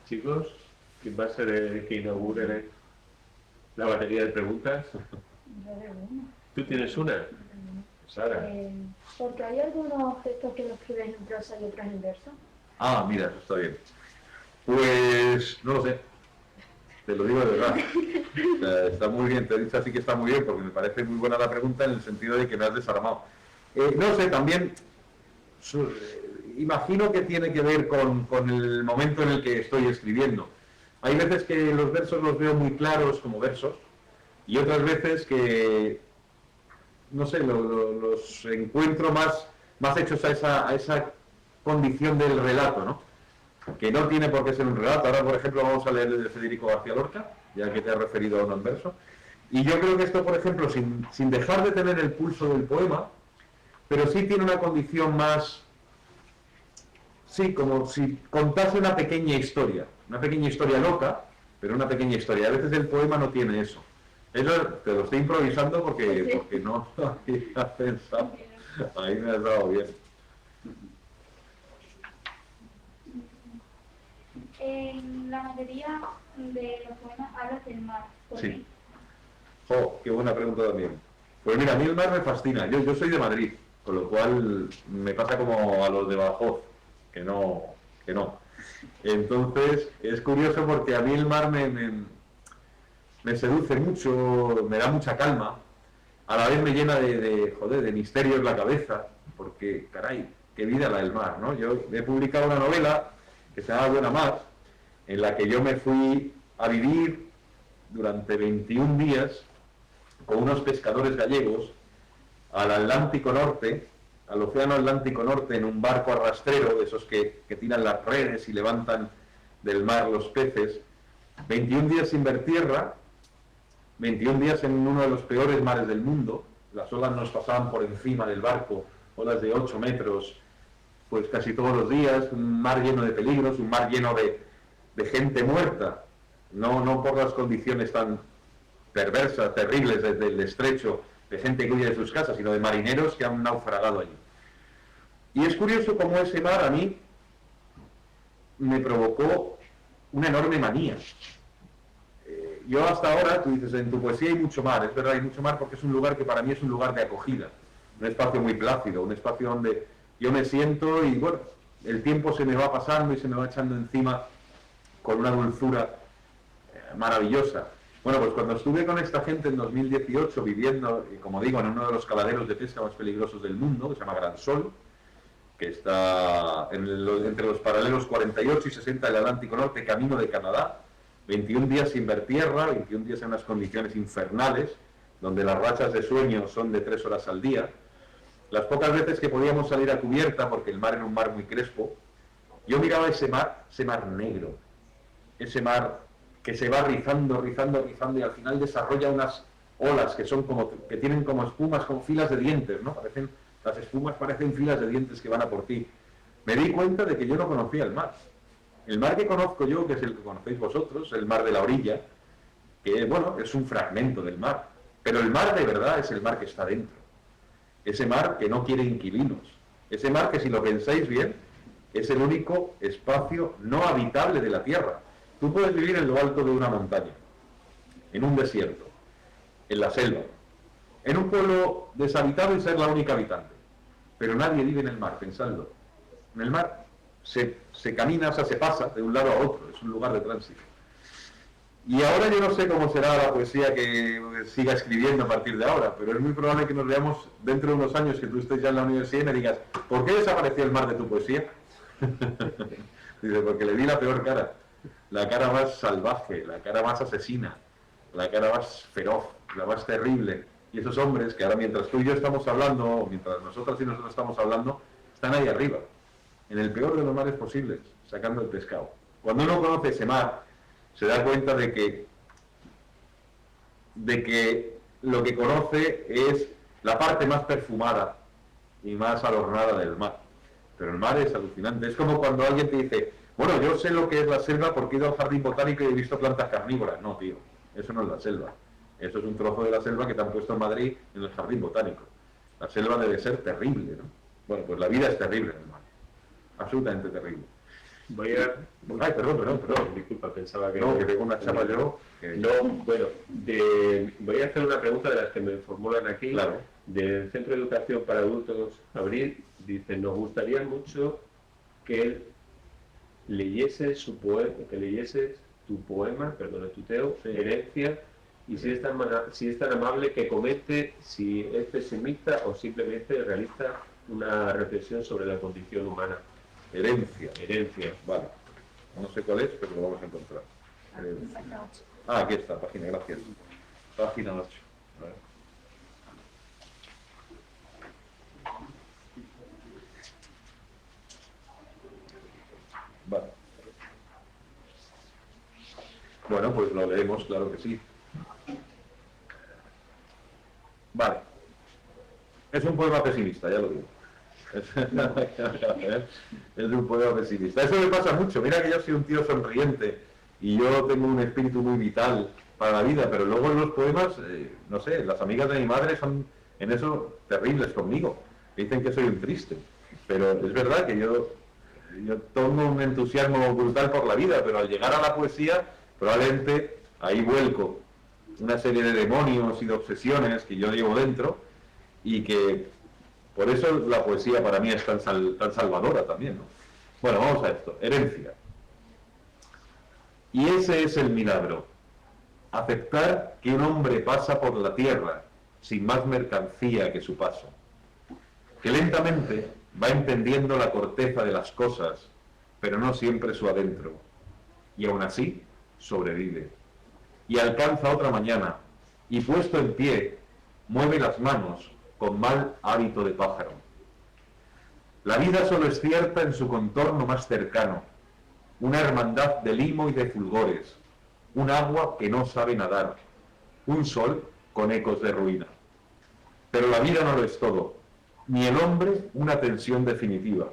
Chicos, ¿quién va a ser el que inaugure la batería de preguntas? ¿Tú tienes una? Sara. Porque hay algunos objetos que los escriben en prosa y otros en verso. Ah, mira, eso está bien. Pues no lo sé. Te lo digo de verdad. O sea, está muy bien, te he dicho así que está muy bien, porque me parece muy buena la pregunta en el sentido de que me has desarmado. No sé, también imagino que tiene que ver con el momento en el que estoy escribiendo. Hay veces que los versos los veo muy claros como versos, y otras veces que, no sé, los encuentro más hechos a esa condición del relato, ¿no? Que no tiene por qué ser un relato. Ahora, por ejemplo, vamos a leer el de Federico García Lorca, ya que te has referido a uno en verso. Y yo creo que esto, por ejemplo, sin dejar de tener el pulso del poema, pero sí tiene una condición más, sí, como si contase una pequeña historia loca, pero una pequeña historia. A veces el poema no tiene eso. Eso te lo estoy improvisando porque no lo había pensado. Ahí me has dado bien. En la mayoría de los poemas hablas del mar. ¿Por qué? Sí. Jo, qué buena pregunta también. Pues mira, a mí el mar me fascina. Yo soy de Madrid, con lo cual me pasa como a los de Badajoz, que no. Entonces, es curioso porque a mí el mar me seduce mucho, me da mucha calma, a la vez me llena de misterios la cabeza, porque, caray, qué vida la del mar, ¿no? Yo he publicado una novela que se llama Buena Mar, en la que yo me fui a vivir durante 21 días con unos pescadores gallegos al Atlántico Norte, al Océano Atlántico Norte, en un barco arrastrero, de esos que tiran las redes y levantan del mar los peces. 21 días sin ver tierra, 21 días en uno de los peores mares del mundo. Las olas nos pasaban por encima del barco, olas de 8 metros, pues casi todos los días, un mar lleno de peligros, un mar lleno de gente muerta, no por las condiciones tan perversas, terribles del estrecho, de gente que huye de sus casas, sino de marineros que han naufragado allí. Y es curioso cómo ese mar a mí me provocó una enorme manía. Yo hasta ahora, tú dices, en tu poesía hay mucho mar, es verdad, hay mucho mar porque es un lugar que para mí es un lugar de acogida, un espacio muy plácido, un espacio donde yo me siento y bueno, el tiempo se me va pasando y se me va echando encima con una dulzura maravillosa. Bueno, pues cuando estuve con esta gente en 2018 viviendo, como digo, en uno de los caladeros de pesca más peligrosos del mundo, que se llama Gran Sol, que está entre los paralelos 48 y 60 del Atlántico Norte, camino de Canadá. 21 días sin ver tierra, 21 días en unas condiciones infernales, donde las rachas de sueño son de 3 horas al día. Las pocas veces que podíamos salir a cubierta, porque el mar era un mar muy crespo, yo miraba ese mar negro, ese mar que se va rizando, rizando, rizando, y al final desarrolla unas olas que tienen como espumas, como filas de dientes, ¿no? Las espumas parecen filas de dientes que van a por ti. Me di cuenta de que yo no conocía el mar. El mar que conozco yo, que es el que conocéis vosotros, el mar de la orilla, que bueno, es un fragmento del mar, pero el mar de verdad es el mar que está dentro. Ese mar que no quiere inquilinos. Ese mar que, si lo pensáis bien, es el único espacio no habitable de la Tierra. Tú puedes vivir en lo alto de una montaña, en un desierto, en la selva, en un pueblo deshabitado y ser la única habitante. Pero nadie vive en el mar, pensadlo. En el mar se camina, o sea, se pasa de un lado a otro, es un lugar de tránsito. Y ahora yo no sé cómo será la poesía que siga escribiendo a partir de ahora, pero es muy probable que nos veamos dentro de unos años, que tú estés ya en la universidad y me digas, ¿por qué desapareció el mar de tu poesía? Dice, porque le di la peor cara, la cara más salvaje, la cara más asesina, la cara más feroz, la más terrible. Y esos hombres que ahora, mientras tú y yo estamos hablando, o mientras nosotras y nosotros estamos hablando, están ahí arriba, en el peor de los mares posibles, sacando el pescado. Cuando uno conoce ese mar, se da cuenta de que lo que conoce es la parte más perfumada y más adornada del mar. Pero el mar es alucinante. Es como cuando alguien te dice, bueno, yo sé lo que es la selva porque he ido al jardín botánico y he visto plantas carnívoras. No, tío, eso no es la selva. Eso es un trozo de la selva que te han puesto en Madrid en el jardín botánico. La selva debe ser terrible, ¿no? Bueno, pues la vida es terrible en el mar. Absolutamente terrible. Ay, perdón. Disculpa, pensaba que... No, que tengo una chapa yo... No, bueno, voy a hacer una pregunta de las que me formulan aquí. Claro. Del Centro de Educación para Adultos Abril, dice, nos gustaría mucho que él leyese tu poema, perdona, tuteo, Sí. Herencia, y si es tan amable que comente si es pesimista o simplemente realiza una reflexión sobre la condición humana. Herencia. Vale. No sé cuál es, pero lo vamos a encontrar. Aquí está, página, gracias. Página 8. A ver. Vale. Bueno, pues lo leemos, claro que sí. Vale. Es un poema pesimista, ya lo digo. Es un poema pesimista. Eso me pasa mucho. Mira que yo soy un tío sonriente y yo tengo un espíritu muy vital para la vida, pero luego en los poemas, no sé, las amigas de mi madre son en eso terribles conmigo. Dicen que soy un triste. Pero es verdad que yo tengo un entusiasmo brutal por la vida, pero al llegar a la poesía, probablemente ahí vuelco una serie de demonios y de obsesiones que yo llevo dentro y que por eso la poesía para mí es tan salvadora también, ¿no? Bueno, vamos a esto. Herencia. Y ese es el milagro. Aceptar que un hombre pasa por la tierra sin más mercancía que su paso. Que lentamente va entendiendo la corteza de las cosas, pero no siempre su adentro. Y aún así sobrevive. Y alcanza otra mañana, y puesto en pie, mueve las manos con mal hábito de pájaro. La vida solo es cierta en su contorno más cercano, una hermandad de limo y de fulgores, un agua que no sabe nadar, un sol con ecos de ruina. Pero la vida no lo es todo, ni el hombre una tensión definitiva.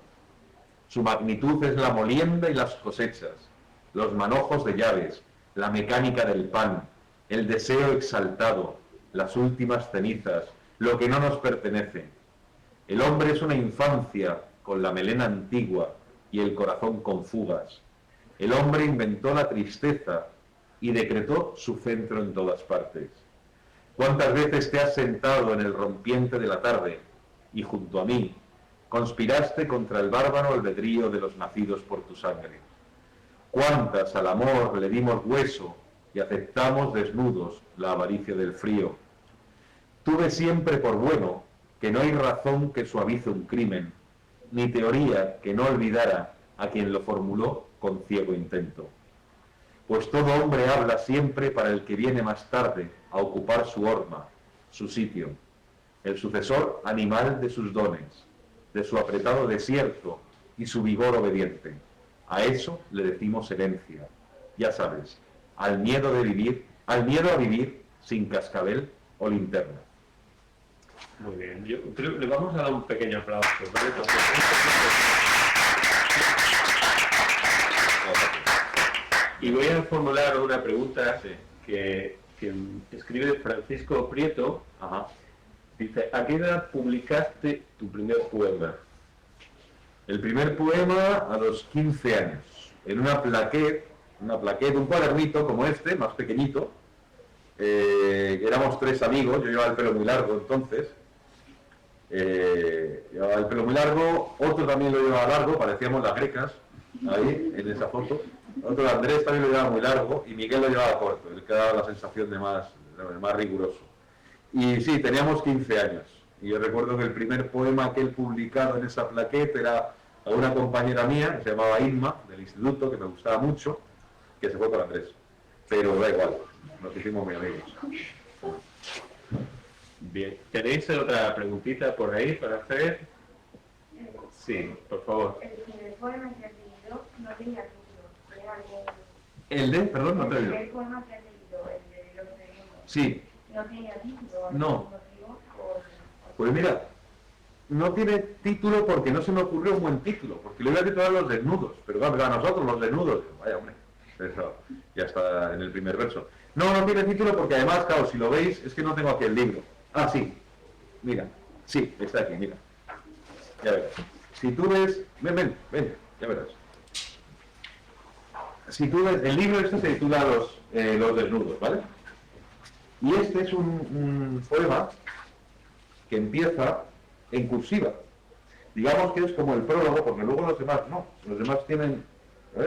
Su magnitud es la molienda y las cosechas, los manojos de llaves, la mecánica del pan, el deseo exaltado, las últimas cenizas, lo que no nos pertenece. El hombre es una infancia con la melena antigua y el corazón con fugas. El hombre inventó la tristeza y decretó su centro en todas partes. ¿Cuántas veces te has sentado en el rompiente de la tarde y junto a mí conspiraste contra el bárbaro albedrío de los nacidos por tu sangre? ¿Cuántas al amor le dimos hueso y aceptamos desnudos la avaricia del frío? Tuve siempre por bueno que no hay razón que suavice un crimen, ni teoría que no olvidara a quien lo formuló con ciego intento. Pues todo hombre habla siempre para el que viene más tarde a ocupar su horma, su sitio, el sucesor animal de sus dones, de su apretado desierto y su vigor obediente. A eso le decimos herencia, ya sabes, al miedo a vivir sin cascabel o linterna. Muy bien, yo creo que le vamos a dar un pequeño aplauso, ¿vale? Y voy a formular una pregunta que escribe Francisco Prieto. Ajá. Dice, ¿a qué edad publicaste tu primer poema? El primer poema a los 15 años, en una plaquette, un cuadernito como este, más pequeñito. Éramos 3 amigos, yo llevaba el pelo muy largo entonces. Llevaba el pelo muy largo, otro también lo llevaba largo, parecíamos las grecas, ahí, en esa foto. Otro, Andrés, también lo llevaba muy largo y Miguel lo llevaba corto, el que daba la sensación de más riguroso. Y sí, teníamos 15 años. Y yo recuerdo que el primer poema que él publicado en esa plaqueta era a una compañera mía, que se llamaba Inma, del instituto, que me gustaba mucho, que se fue con Andrés. Pero da igual, nos hicimos muy amigos. Bien, ¿tenéis otra preguntita por ahí para hacer? Sí, por favor. El primer poema que has leído no tenía título, era algo... ¿El de? Perdón, no te he El oído. primer poema que has leído, el de Los Segundos, Sí, no tenía título, No. ¿algún motivo? pues mira, no tiene título porque no se me ocurrió un buen título, porque le iba a titular Los Desnudos, pero claro, a nosotros Los Desnudos, vaya hombre, eso ya está en el primer verso. No tiene título porque además, claro, si lo veis, es que no tengo aquí el libro. Ah, sí, mira, sí, está aquí, mira. Ya verás. Si tú ves, ven, ya verás. Si tú ves, el libro este se titula Los Desnudos, ¿vale? Y este es un poema que empieza en cursiva. Digamos que es como el prólogo, porque luego los demás no. Los demás tienen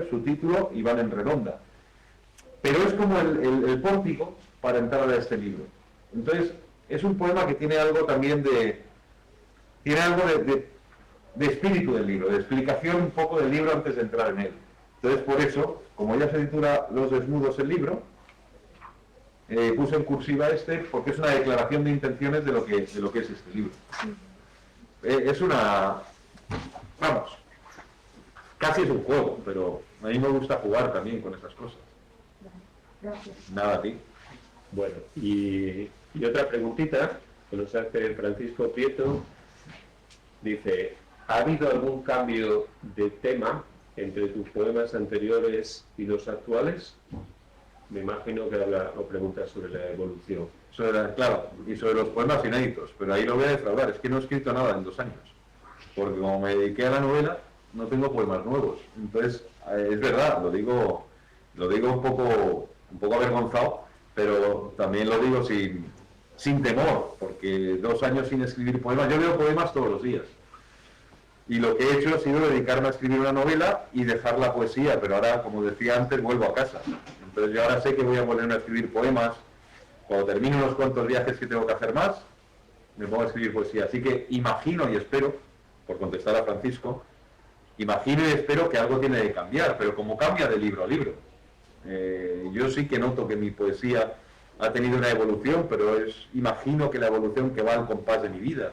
su título y van en redonda. Pero es como el pórtico para entrar a este libro. Entonces, es un poema que tiene algo también de espíritu del libro, de explicación un poco del libro antes de entrar en él. Entonces, por eso, como ya se titula Los Desnudos el libro, puse en cursiva este porque es una declaración de intenciones de lo que es este libro. Es una... Vamos, casi es un juego, pero a mí me gusta jugar también con estas cosas. Gracias. Nada a ti. Bueno, y otra preguntita que nos hace Francisco Prieto. Dice, ¿ha habido algún cambio de tema entre tus poemas anteriores y los actuales? Me imagino que habla o pregunta sobre la evolución. Claro, y sobre los poemas inéditos, pero ahí lo voy a defraudar, es que no he escrito nada en 2 años, porque como me dediqué a la novela, no tengo poemas nuevos. Entonces, es verdad, lo digo un poco avergonzado, pero también lo digo sin temor, porque 2 años sin escribir poemas, yo leo poemas todos los días. Y lo que he hecho ha sido dedicarme a escribir una novela y dejar la poesía, pero ahora, como decía antes, vuelvo a casa. Entonces yo ahora sé que voy a ponerme a escribir poemas. Cuando termine unos cuantos viajes que tengo que hacer más, me pongo a escribir poesía. Así que imagino y espero, por contestar a Francisco, imagino y espero que algo tiene que cambiar, pero como cambia de libro a libro. Yo sí que noto que mi poesía ha tenido una evolución, pero imagino que la evolución que va al compás de mi vida.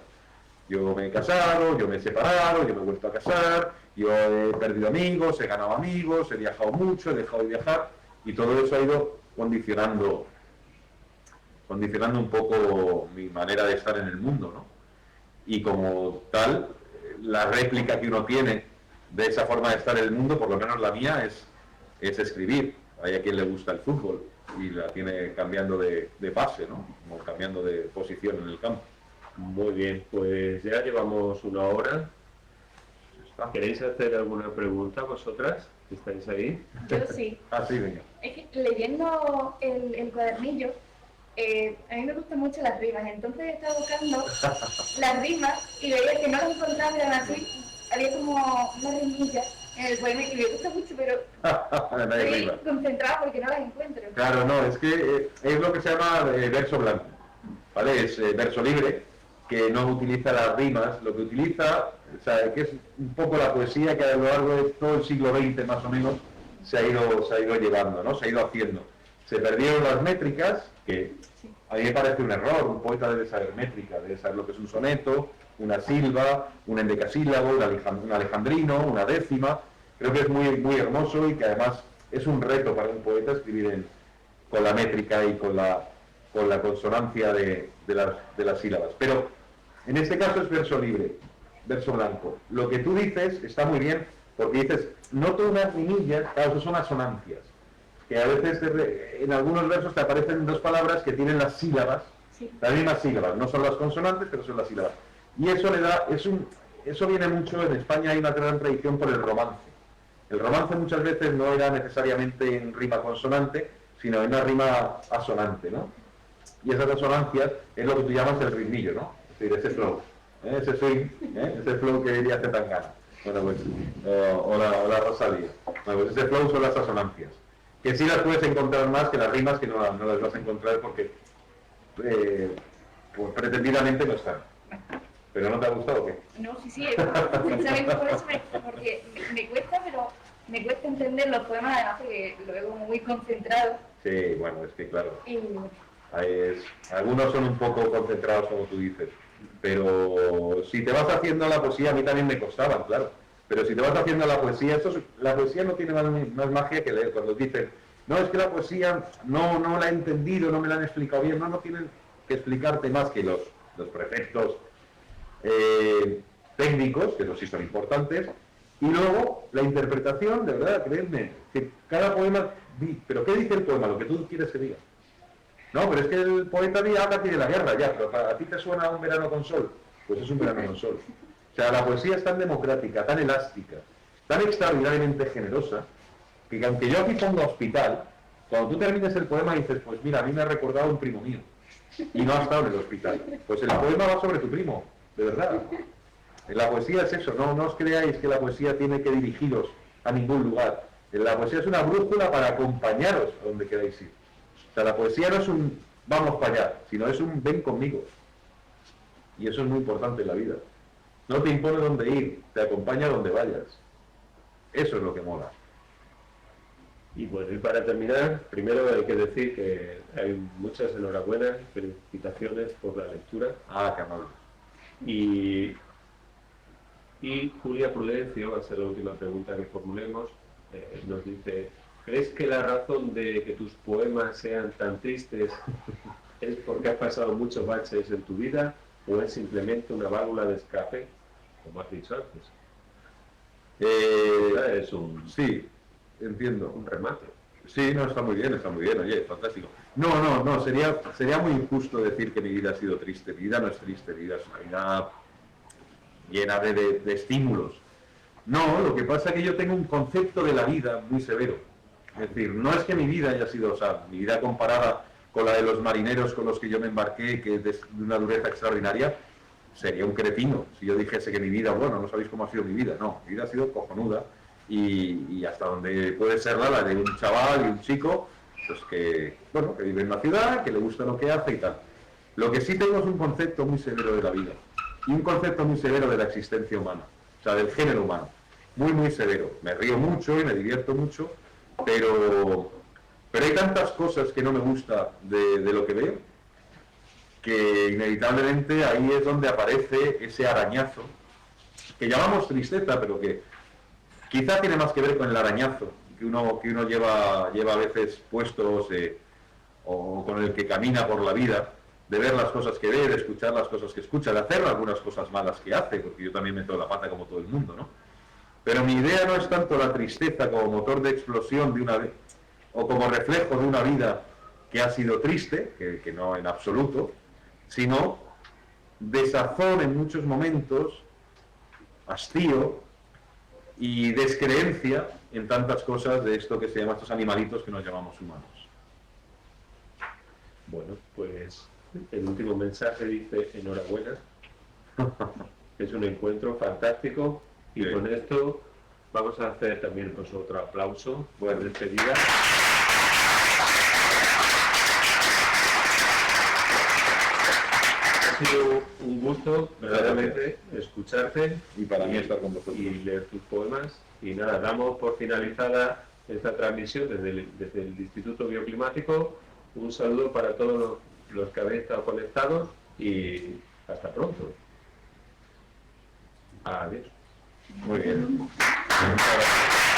Yo me he casado, yo me he separado, yo me he vuelto a casar, yo he perdido amigos, he ganado amigos, he viajado mucho, he dejado de viajar, y todo eso ha ido condicionando un poco mi manera de estar en el mundo, ¿no? Y como tal, la réplica que uno tiene de esa forma de estar en el mundo, por lo menos la mía, es escribir. Hay a quien le gusta el fútbol y la tiene cambiando de base, ¿no? Como cambiando de posición en el campo. Muy bien, pues ya llevamos 1 hora. ¿Queréis hacer alguna pregunta vosotras? ¿Estáis ahí? Yo sí. Ah, sí, venga. Es que leyendo el cuadernillo, a mí me gustan mucho las rimas, entonces estaba buscando las rimas y veía que no las encontraba, eran así, había como una rimilla en el poema que me gusta mucho, pero estoy concentrada porque no las encuentro. Claro, no, es que es lo que se llama verso blanco, ¿vale? Es verso libre, que no utiliza las rimas, lo que utiliza O sea, que es un poco la poesía que a lo largo de todo el siglo XX más o menos se ha ido llevando, ¿no? Se ha ido haciendo. Se perdieron las métricas, que a mí me parece un error. Un poeta debe saber métrica, debe saber lo que es un soneto, una silva, un endecasílabo, un alejandrino, una décima. Creo que es muy, muy hermoso y que además es un reto para un poeta escribir con la métrica y con la consonancia de las sílabas. Pero en este caso es verso libre, verso blanco. Lo que tú dices está muy bien, porque dices, noto unas rimillas, claro, eso son asonancias, que a veces en algunos versos te aparecen dos palabras que tienen las sílabas, las mismas sílabas, no son las consonantes, pero son las sílabas. Y eso le da, eso viene mucho, en España hay una gran tradición por el romance. El romance muchas veces no era necesariamente en rima consonante, sino en una rima asonante, ¿no? Y esas asonancias es lo que tú llamas el ritmillo, ¿no? Es decir, ese flow, ese swing, ese flow que diría Zetangana. Bueno, pues, o la Rosalía. Bueno, pues ese flow son las asonancias. Que sí las puedes encontrar más que las rimas, que no las vas a encontrar porque pues, pretendidamente no están. ¿Pero no te ha gustado o qué? No, sí, precisamente por eso, porque me cuesta, pero me cuesta entender los poemas, además porque lo veo muy concentrado. Sí, bueno, es que claro, algunos son un poco concentrados como tú dices, pero si te vas haciendo la poesía, a mí también me costaban, claro, pero si te vas haciendo la poesía, la poesía no tiene más magia que leer. Cuando dicen, no, es que la poesía no la he entendido, no me la han explicado bien, no tienen que explicarte más que los preceptos técnicos, que esos sí son importantes, y luego la interpretación, de verdad, créeme, que cada poema, pero ¿qué dice el poema? Lo que tú quieres que diga. No, pero es que el poeta habla aquí de la guerra, ya, pero ¿a ti te suena un verano con sol? Pues es un verano con sol. O sea, la poesía es tan democrática, tan elástica, tan extraordinariamente generosa, que aunque yo aquí ponga hospital, cuando tú termines el poema dices, pues mira, a mí me ha recordado un primo mío, y no ha estado en el hospital. Pues el poema va sobre tu primo, de verdad. La poesía es eso, no os creáis que la poesía tiene que dirigiros a ningún lugar. La poesía es una brújula para acompañaros a donde queráis ir. O sea, la poesía no es un vamos para allá, sino es un ven conmigo. Y eso es muy importante en la vida. No te impone dónde ir, te acompaña a donde vayas. Eso es lo que mola. Y bueno, y para terminar, primero hay que decir que hay muchas enhorabuenas, felicitaciones por la lectura. Ah, qué amable. Y Julia Prudencio, va a ser la última pregunta que formulemos, nos dice, ¿crees que la razón de que tus poemas sean tan tristes es porque has pasado muchos baches en tu vida o es simplemente una válvula de escape, como has dicho antes? Es sí, entiendo. un remate. Sí, no, está muy bien, oye, fantástico. No, sería muy injusto decir que mi vida ha sido triste. Mi vida no es triste, mi vida es una vida llena de estímulos. No, lo que pasa es que yo tengo un concepto de la vida muy severo. Es decir, no es que mi vida haya sido, o sea, mi vida comparada con la de los marineros con los que yo me embarqué, que es de una dureza extraordinaria, sería un cretino si yo dijese que mi vida, bueno, no sabéis cómo ha sido mi vida. No, mi vida ha sido cojonuda y hasta donde puede ser la de un chaval y un chico, pues que vive en la ciudad, que le gusta lo que hace y tal. Lo que sí tengo es un concepto muy severo de la vida y un concepto muy severo de la existencia humana, o sea, del género humano, muy, muy severo. Me río mucho y me divierto mucho, pero hay tantas cosas que no me gusta de lo que veo, que inevitablemente ahí es donde aparece ese arañazo, que llamamos tristeza, pero que quizá tiene más que ver con el arañazo que uno lleva a veces puestos o con el que camina por la vida, de ver las cosas que ve, de escuchar las cosas que escucha, de hacer algunas cosas malas que hace, porque yo también meto la pata como todo el mundo, ¿no? Pero mi idea no es tanto la tristeza como motor de explosión de una o como reflejo de una vida que ha sido triste, que no en absoluto, sino desazón en muchos momentos, hastío y descreencia en tantas cosas de esto que se llama estos animalitos que nos llamamos humanos. Bueno, pues el último mensaje dice enhorabuena. Es un encuentro fantástico y sí. Con esto vamos a hacer también pues otro aplauso. Buena despedida. sido un gusto, verdaderamente, escucharte. Y para mí estar con vosotros. Y leer tus poemas. Y nada, damos por finalizada esta transmisión desde el Instituto Bioclimático. Un saludo para todos los que habéis estado conectados y hasta pronto. Adiós. Muy bien. Muchas gracias.